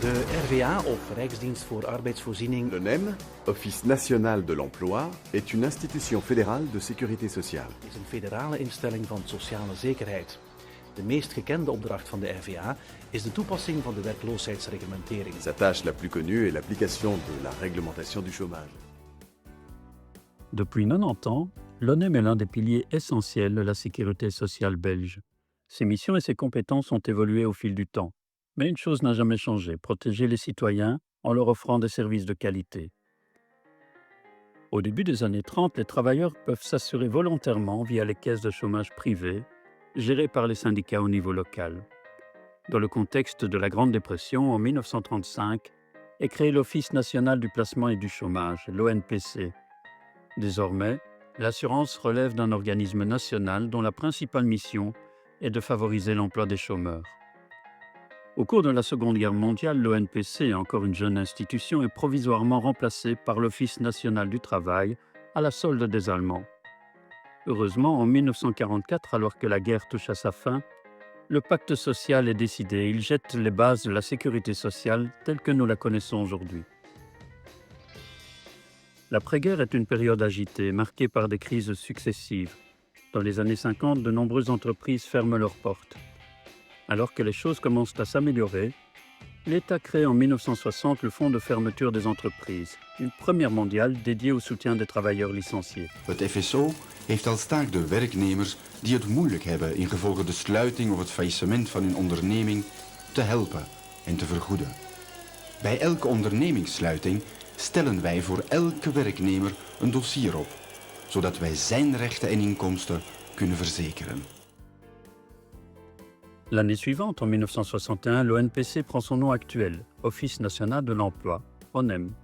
De RVA, of Rijksdienst voor Arbeidsvoorziening, L'ONEM, Office national de l'emploi, est une institution fédérale de sécurité sociale. is een federale instelling van sociale zekerheid. De meest gekende opdracht van de RVA is de toepassing van de werkloosheidsreglementering. Sa tâche la plus connue est l'application de la réglementation du chômage. Depuis 90 ans, l'ONEM est l'un des piliers essentiels de la sécurité sociale belge. Ses missions et ses compétences ont évolué au fil du temps. Mais une chose n'a jamais changé, protéger les citoyens en leur offrant des services de qualité. Au début des années 30, les travailleurs peuvent s'assurer volontairement via les caisses de chômage privées, gérées par les syndicats au niveau local. Dans le contexte de la Grande Dépression, en 1935, est créé l'Office national du placement et du chômage, l'ONPC. Désormais, l'assurance relève d'un organisme national dont la principale mission est de favoriser l'emploi des chômeurs. Au cours de la Seconde Guerre mondiale, l'ONPC, encore une jeune institution, est provisoirement remplacée par l'Office national du travail à la solde des Allemands. Heureusement, en 1944, alors que la guerre touche à sa fin, le pacte social est décidé. Il jette les bases de la sécurité sociale telle que nous la connaissons aujourd'hui. L'après-guerre est une période agitée, marquée par des crises successives. Dans les années 50, de nombreuses entreprises ferment leurs portes. Alors que les choses commencent à s'améliorer, l'État crée en 1960 le Fonds de fermeture des entreprises, une première mondiale dédiée au soutien des travailleurs licenciés. Het FSO heeft als taak de werknemers die het moeilijk hebben ingevolge de sluiting of het faillissement van hun onderneming te helpen en te vergoeden. Bij elke ondernemingssluiting stellen wij voor elke werknemer een dossier op, zodat wij zijn rechten en inkomsten kunnen verzekeren. L'année suivante, en 1961, l'ONPC prend son nom actuel, Office national de l'emploi, ONEM.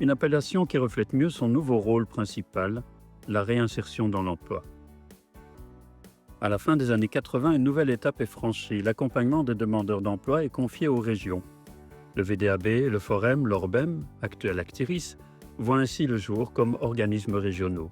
Une appellation qui reflète mieux son nouveau rôle principal, la réinsertion dans l'emploi. À la fin des années 80, une nouvelle étape est franchie. L'accompagnement des demandeurs d'emploi est confié aux régions. Le VDAB, le Forem, l'Orbem, actuel Actiris, voient ainsi le jour comme organismes régionaux.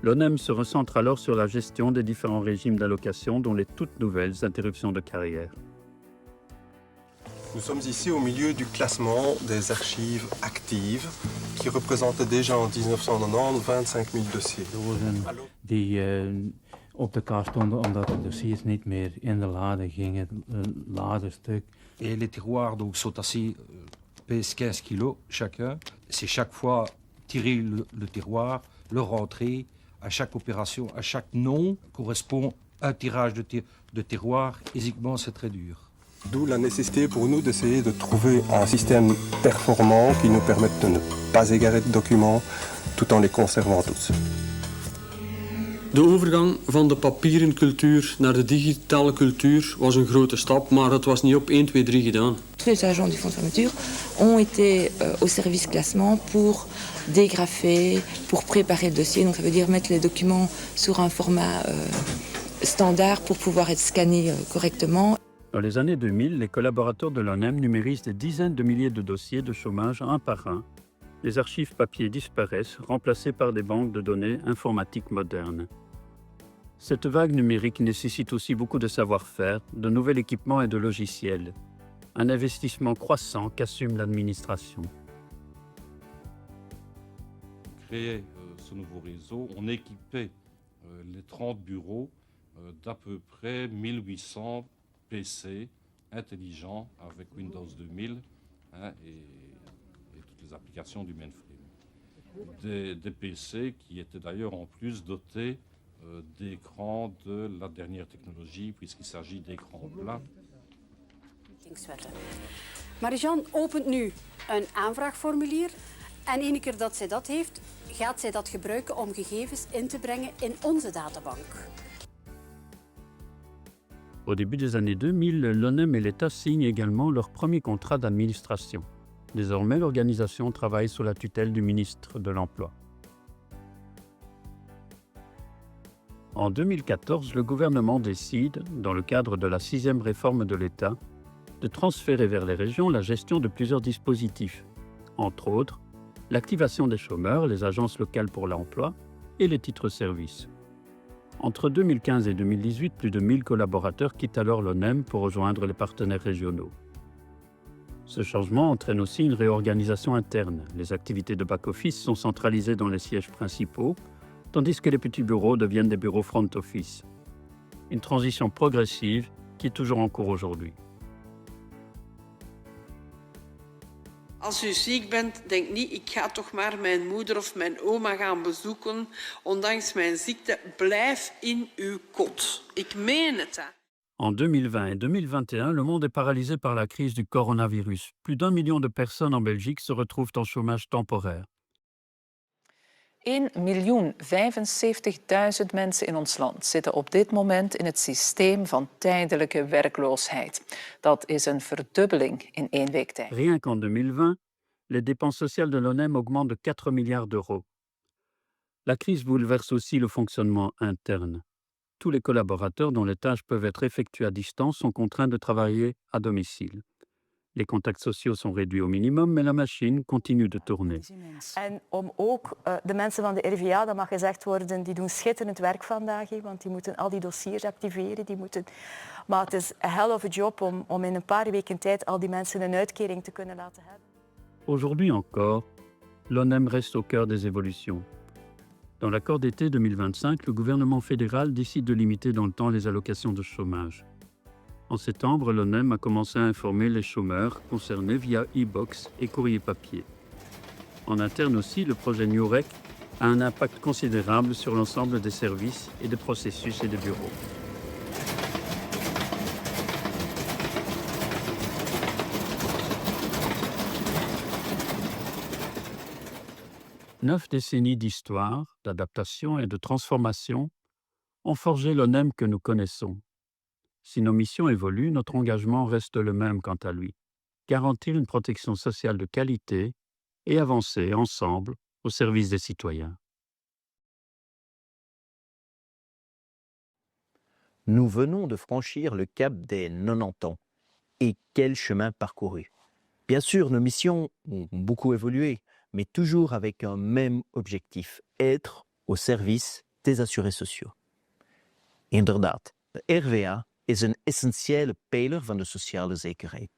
L'ONEM se recentre alors sur la gestion des différents régimes d'allocation, dont les toutes nouvelles interruptions de carrière. Nous sommes ici au milieu du classement des archives actives qui représentait déjà en 1990 25 000 dossiers. Dozen die op de kast stonden omdat de dossiers niet meer in de lade gingen, ladenstuk. Et les tiroirs donc, sont assez pèsent 15 kilos chacun. C'est chaque fois tirer le tiroir, le rentrer. À chaque opération, à chaque nom correspond un tirage de tiroir. Physiquement, c'est très dur. D'où la nécessité pour nous d'essayer de trouver un système performant qui nous permette de ne pas égarer de documents tout en les conservant tous. De overgang van de papieren cultuur naar de digitale cultuur was een grote stap, maar dat was niet op 1, 2, 3 gedaan. Tous les agents du fonds de fermeture ont été au service classement pour dégrafer, pour préparer le dossier. Donc ça veut dire mettre les documents sur un format standard pour pouvoir être scannés correctement. Dans les années 2000, les collaborateurs de l'ONEM numérisent des dizaines de milliers de dossiers de chômage un par un. Les archives papier disparaissent, remplacées par des banques de données informatiques modernes. Cette vague numérique nécessite aussi beaucoup de savoir-faire, de nouvel équipement et de logiciels. Un investissement croissant qu'assume l'administration. Créer ce nouveau réseau, on équipait les 30 bureaux d'à peu près 1800 PC intelligents avec Windows 2000 et toutes les applications du mainframe. Des PC qui étaient d'ailleurs en plus dotés d'écrans de la dernière technologie puisqu'il s'agit d'écrans plats. Marie-Jeanne opent nu een aanvraagformulier en ene keer dat zij dat heeft, gaat zij dat gebruiken om gegevens in te brengen in onze databank. Au début des années 2000, l'ONEM et l'État signent également leur premier contrat d'administration. Désormais, l'organisation travaille sous la tutelle du ministre de l'Emploi. En 2014, le gouvernement décide, dans le cadre de la 6e réforme de l'État, de transférer vers les régions la gestion de plusieurs dispositifs, entre autres l'activation des chômeurs, les agences locales pour l'emploi et les titres-services. Entre 2015 et 2018, plus de 1000 collaborateurs quittent alors l'ONEM pour rejoindre les partenaires régionaux. Ce changement entraîne aussi une réorganisation interne. Les activités de back-office sont centralisées dans les sièges principaux, tandis que les petits bureaux deviennent des bureaux front-office. Une transition progressive qui est toujours en cours aujourd'hui. Als u ziek bent, denk niet, ik ga toch maar mijn moeder of mijn oma gaan bezoeken. Ondanks mijn ziekte, blijf in uw kot. Ik meen het. En 2020 et 2021, le monde est paralysé par la crise du coronavirus. Plus d'1 million de personnes en Belgique se retrouvent en chômage temporaire. 1.075.000 mensen in ons land zitten op dit moment in het systeem van tijdelijke werkloosheid. Dat is een verdubbeling in 1 week tijd. Rien qu'en 2020, les dépenses sociales de l'ONEM augmentent de 4 milliards d'euros. La crise bouleverse aussi le fonctionnement interne. Tous les collaborateurs dont les tâches peuvent être effectuées à distance sont contraints de travailler à domicile. Les contacts sociaux sont réduits au minimum, mais la machine continue de tourner. En om ook de mensen van de RVA, dat mag gezegd worden, die doen schitterend werk vandaag, want die moeten al die dossiers activeren. Maar het is een hell of a job om in een paar weken tijd al die mensen een uitkering te kunnen laten hebben. Aujourd'hui encore, l'ONEM reste au cœur des évolutions. Dans l'accord d'été 2025, le gouvernement fédéral décide de limiter dans le temps les allocations de chômage. En septembre, l'ONEM a commencé à informer les chômeurs concernés via e-box et courrier papier. En interne aussi, le projet NewRec a un impact considérable sur l'ensemble des services et des processus et des bureaux. Neuf décennies d'histoire, d'adaptation et de transformation ont forgé l'ONEM que nous connaissons. Si nos missions évoluent, notre engagement reste le même quant à lui. Garantir une protection sociale de qualité et avancer ensemble au service des citoyens. Nous venons de franchir le cap des 90 ans. Et quel chemin parcouru! Bien sûr, nos missions ont beaucoup évolué, mais toujours avec un même objectif, être au service des assurés sociaux. Inderdaad, de RVA is een essentiële pijler van de sociale zekerheid.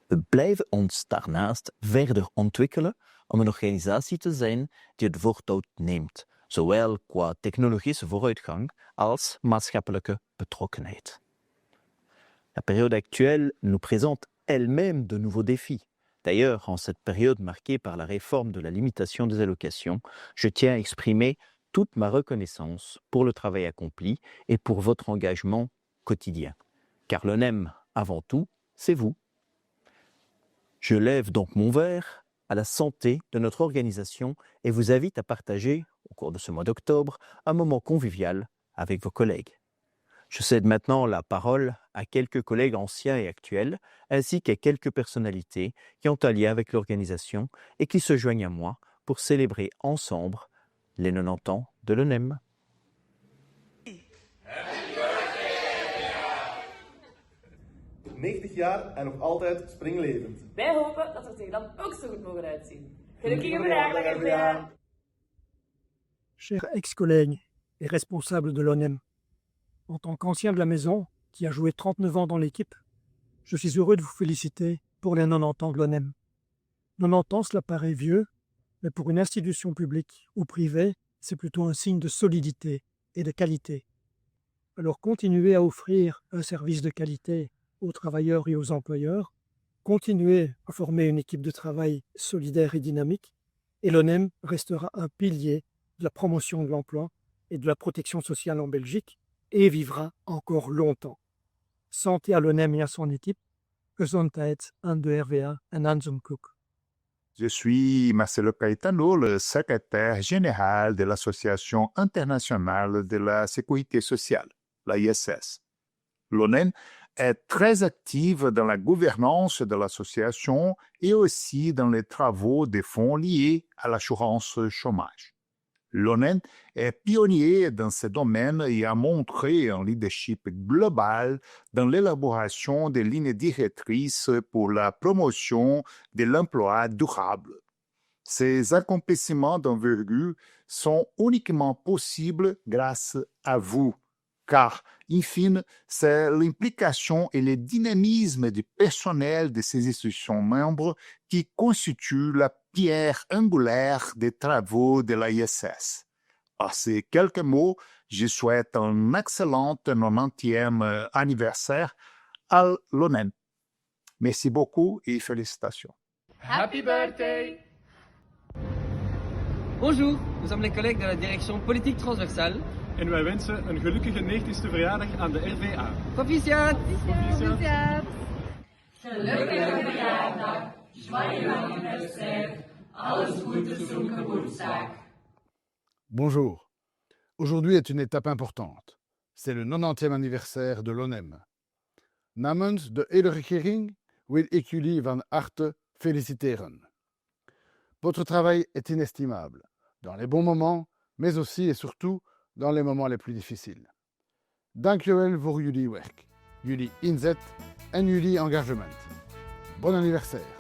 We blijven ons daarnaast verder ontwikkelen om een organisatie te zijn die het voortouw neemt, zowel qua technologische vooruitgang als maatschappelijke betrokkenheid. La période actuelle nous présente elle-même de nouveaux défis. D'ailleurs, en cette période marquée par la réforme de la limitation des allocations, je tiens à exprimer toute ma reconnaissance pour le travail accompli et pour votre engagement quotidien. Car l'ONEM, avant tout, c'est vous. Je lève donc mon verre à la santé de notre organisation et vous invite à partager, au cours de ce mois d'octobre, un moment convivial avec vos collègues. Je cède maintenant la parole à quelques collègues anciens et actuels, ainsi qu'à quelques personnalités qui ont un lien avec l'organisation et qui se joignent à moi pour célébrer ensemble les 90 ans de l'ONEM. 90 jaar en nog altijd springlevend. Wij hopen dat we er tegen dan ook zo goed mogen uitzien. Gelukkige verjaardag, RVA! Chers ex-collègues et responsables de l'ONEM, en tant qu'ancien de la maison, qui a joué 39 ans dans l'équipe, je suis heureux de vous féliciter pour les 90 ans de l'ONEM. 90 ans, cela paraît vieux, mais pour une institution publique ou privée, c'est plutôt un signe de solidité et de qualité. Alors continuez à offrir un service de qualité aux travailleurs et aux employeurs, continuez à former une équipe de travail solidaire et dynamique, et l'ONEM restera un pilier de la promotion de l'emploi et de la protection sociale en Belgique, et vivra encore longtemps. Santé à l'ONEM et à son équipe, Gesundheit aan de RVA en aan zijn koek. Je suis Marcelo Caetano, le secrétaire général de l'Association internationale de la sécurité sociale, la ISS. L'ONEM est très active dans la gouvernance de l'association et aussi dans les travaux des fonds liés à l'assurance chômage. L'ONEM est pionnier dans ce domaine et a montré un leadership global dans l'élaboration des lignes directrices pour la promotion de l'emploi durable. Ces accomplissements d'envergure sont uniquement possibles grâce à vous, car, in fine, c'est l'implication et le dynamisme du personnel de ces institutions membres qui constituent la pierre angulaire des travaux de l'ISS. Par ces quelques mots, je souhaite un excellent 90e anniversaire à l'ONEM. Merci beaucoup et félicitations. Happy birthday! Bonjour, nous sommes les collègues de la direction politique transversale. En wij wensen een gelukkige 90ste verjaardag aan de RVA. Proficiat! Proficiat! Gelukkige verjaardag, joyeux anniversaire, alles goede zum Geburtstag. Bonjour. Aujourd'hui est une étape importante. C'est le 90e anniversaire de l'ONEM. Namens de hele regering wil ik jullie van harte feliciteren. Votre travail est inestimable, dans les bons moments, mais aussi et surtout dans les moments les plus difficiles. Dankjewel voor jullie werk, jullie inzet en jullie engagement. Bon anniversaire.